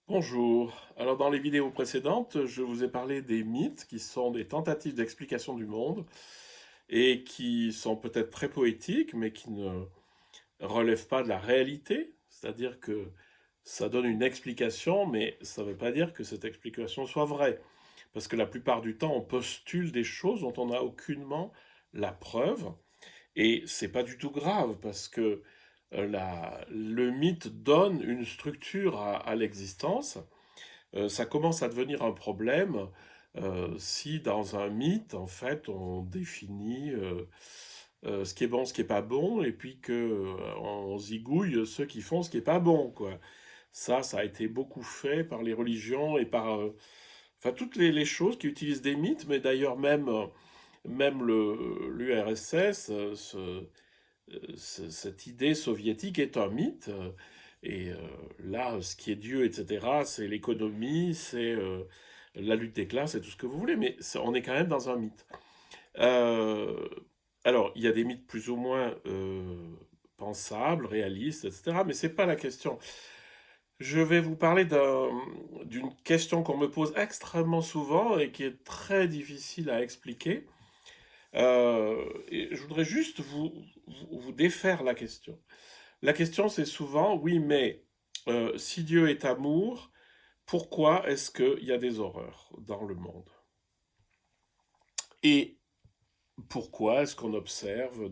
Bonjour. Alors dans les vidéos précédentes, je vous ai parlé des mythes qui sont des tentatives d'explication du monde et qui sont peut-être très poétiques mais qui ne relèvent pas de la réalité. C'est-à-dire que ça donne une explication mais ça ne veut pas dire que cette explication soit vraie. Parce que la plupart du temps, on postule des choses dont on n'a aucunement la preuve et c'est pas du tout grave parce que le mythe donne une structure à l'existence. Ça commence à devenir un problème si dans un mythe, en fait, on définit ce qui est bon, ce qui est pas bon, et puis que on zigouille ceux qui font ce qui est pas bon, quoi. Ça a été beaucoup fait par les religions et par, enfin, toutes les choses qui utilisent des mythes, mais d'ailleurs même l'URSS, cette idée soviétique est un mythe. Et là, ce qui est Dieu, etc., c'est l'économie, c'est la lutte des classes, c'est tout ce que vous voulez, mais on est quand même dans un mythe. Euh, alors, il y a des mythes plus ou moins pensables, réalistes, etc., mais c'est pas la question. Je vais vous parler d'une question qu'on me pose extrêmement souvent et qui est très difficile à expliquer. Et je voudrais juste vous défaire la question. La question, c'est souvent, oui, mais si Dieu est amour, pourquoi est-ce qu'il y a des horreurs dans le monde? Et pourquoi est-ce qu'on observe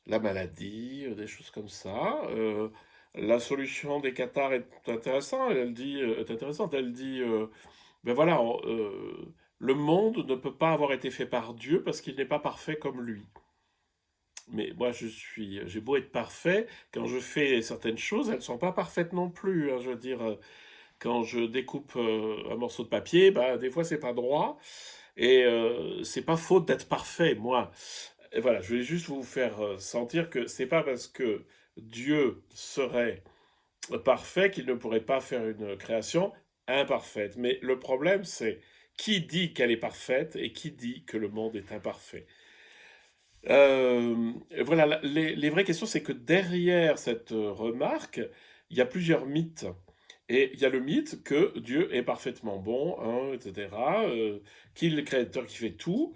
la maladie, des choses comme ça? La solution des cathares est intéressante. Elle dit, ben voilà, le monde ne peut pas avoir été fait par Dieu parce qu'il n'est pas parfait comme lui. Mais moi, j'ai beau être parfait, quand je fais certaines choses, elles ne sont pas parfaites non plus, hein. Je veux dire, quand je découpe un morceau de papier, bah, des fois, c'est pas droit. Et c'est pas faute d'être parfait, moi. Et voilà, je vais juste vous faire sentir que c'est pas parce que Dieu serait parfait qu'il ne pourrait pas faire une création imparfaite. Mais le problème, c'est qui dit qu'elle est parfaite et qui dit que le monde est imparfait. Voilà, les vraies questions, c'est que derrière cette remarque, il y a plusieurs mythes. Et il y a le mythe que Dieu est parfaitement bon, hein, etc., qu'il est le créateur qui fait tout.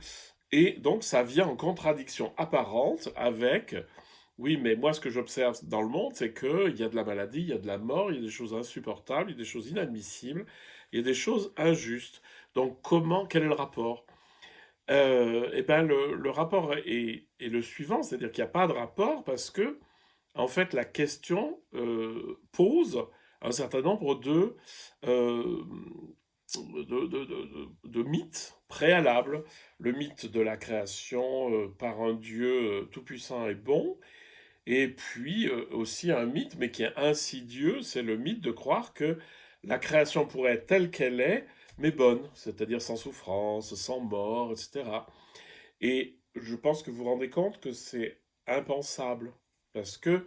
Et donc, ça vient en contradiction apparente avec, oui, mais moi, ce que j'observe dans le monde, c'est qu'il y a de la maladie, il y a de la mort, il y a des choses insupportables, il y a des choses inadmissibles, il y a des choses injustes. Donc, quel est le rapport? Eh ben, le rapport est le suivant, c'est-à-dire qu'il n'y a pas de rapport parce que, en fait, la question pose un certain nombre euh, de mythes préalables. Le mythe de la création par un Dieu tout-puissant et bon, et puis aussi un mythe, mais qui est insidieux, c'est le mythe de croire que la création pourrait être telle qu'elle est, mais bonne, c'est-à-dire sans souffrance, sans mort, etc. Et je pense que vous vous rendez compte que c'est impensable. Parce que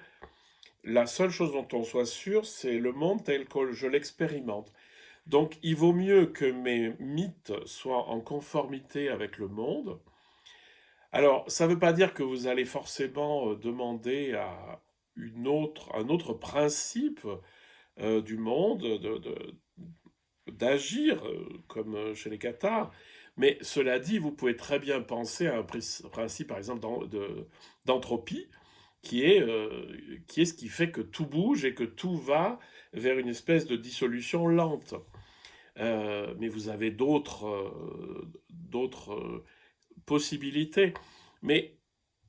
la seule chose dont on soit sûr, c'est le monde tel que je l'expérimente. Donc il vaut mieux que mes mythes soient en conformité avec le monde. Alors, ça ne veut pas dire que vous allez forcément demander à un autre principe du monde d'agir comme chez les Cathares. Mais cela dit, vous pouvez très bien penser à un principe, par exemple, d'entropie, qui est ce qui fait que tout bouge et que tout va vers une espèce de dissolution lente. Mais vous avez d'autres possibilités. Mais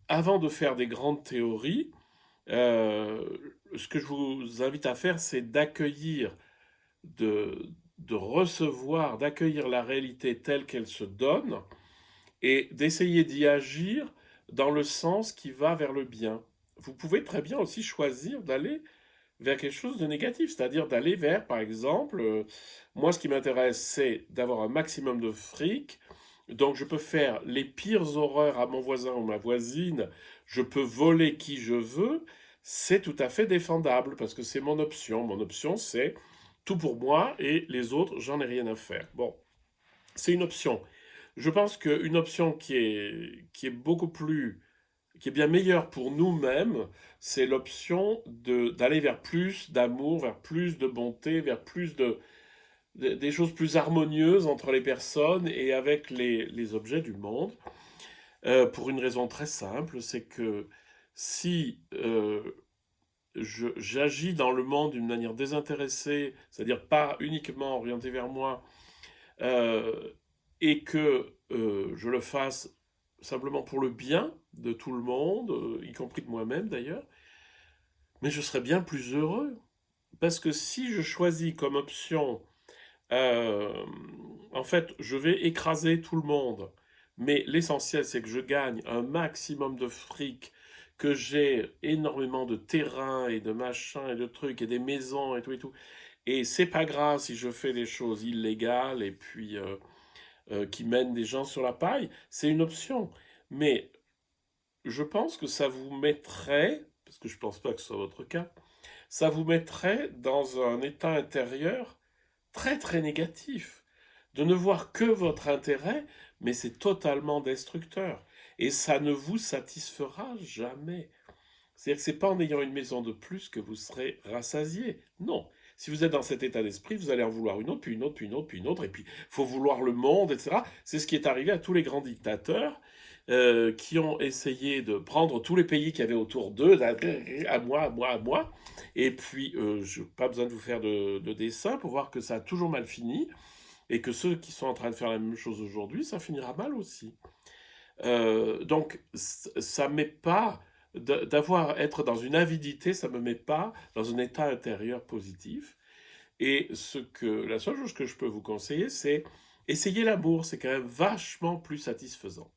avant de faire des grandes théories, ce que je vous invite à faire, c'est de recevoir, d'accueillir la réalité telle qu'elle se donne et d'essayer d'y agir dans le sens qui va vers le bien. Vous pouvez très bien aussi choisir d'aller vers quelque chose de négatif, c'est-à-dire d'aller vers, par exemple, moi ce qui m'intéresse, c'est d'avoir un maximum de fric, donc je peux faire les pires horreurs à mon voisin ou ma voisine, je peux voler qui je veux, c'est tout à fait défendable, parce que c'est mon option. Mon option, c'est tout pour moi, et les autres, j'en ai rien à faire. Bon, c'est une option. Je pense qu'une option qui est beaucoup plus qui est bien meilleure pour nous-mêmes, c'est l'option d'aller vers plus d'amour, vers plus de bonté, vers plus des choses plus harmonieuses entre les personnes et avec les objets du monde. Pour une raison très simple, c'est que si j'agis dans le monde d'une manière désintéressée, c'est-à-dire pas uniquement orientée vers moi, euh, et que je le fasse simplement pour le bien de tout le monde, y compris de moi-même d'ailleurs, mais je serais bien plus heureux. Parce que si je choisis comme option, euh, en fait, je vais écraser tout le monde, mais l'essentiel c'est que je gagne un maximum de fric, que j'ai énormément de terrain et de machins et de trucs et des maisons et tout et tout. Et c'est pas grave si je fais des choses illégales et puis qui mènent des gens sur la paille, c'est une option. Mais je pense que ça vous mettrait, parce que je pense pas que ce soit votre cas, ça vous mettrait dans un état intérieur très très négatif. De ne voir que votre intérêt, mais c'est totalement destructeur. Et ça ne vous satisfera jamais. C'est-à-dire que c'est pas en ayant une maison de plus que vous serez rassasié. Non. Si vous êtes dans cet état d'esprit, vous allez en vouloir une autre, puis une autre, puis une autre, puis une autre, et puis il faut vouloir le monde, etc. C'est ce qui est arrivé à tous les grands dictateurs qui ont essayé de prendre tous les pays qu'il y avait autour d'eux, à moi, à moi, à moi. Et puis, je n'ai pas besoin de vous faire de dessin pour voir que ça a toujours mal fini, et que ceux qui sont en train de faire la même chose aujourd'hui, ça finira mal aussi. Donc, ça ne met pas être dans une avidité, ça me met pas dans un état intérieur positif. Et la seule chose que je peux vous conseiller, c'est essayer l'amour. C'est quand même vachement plus satisfaisant.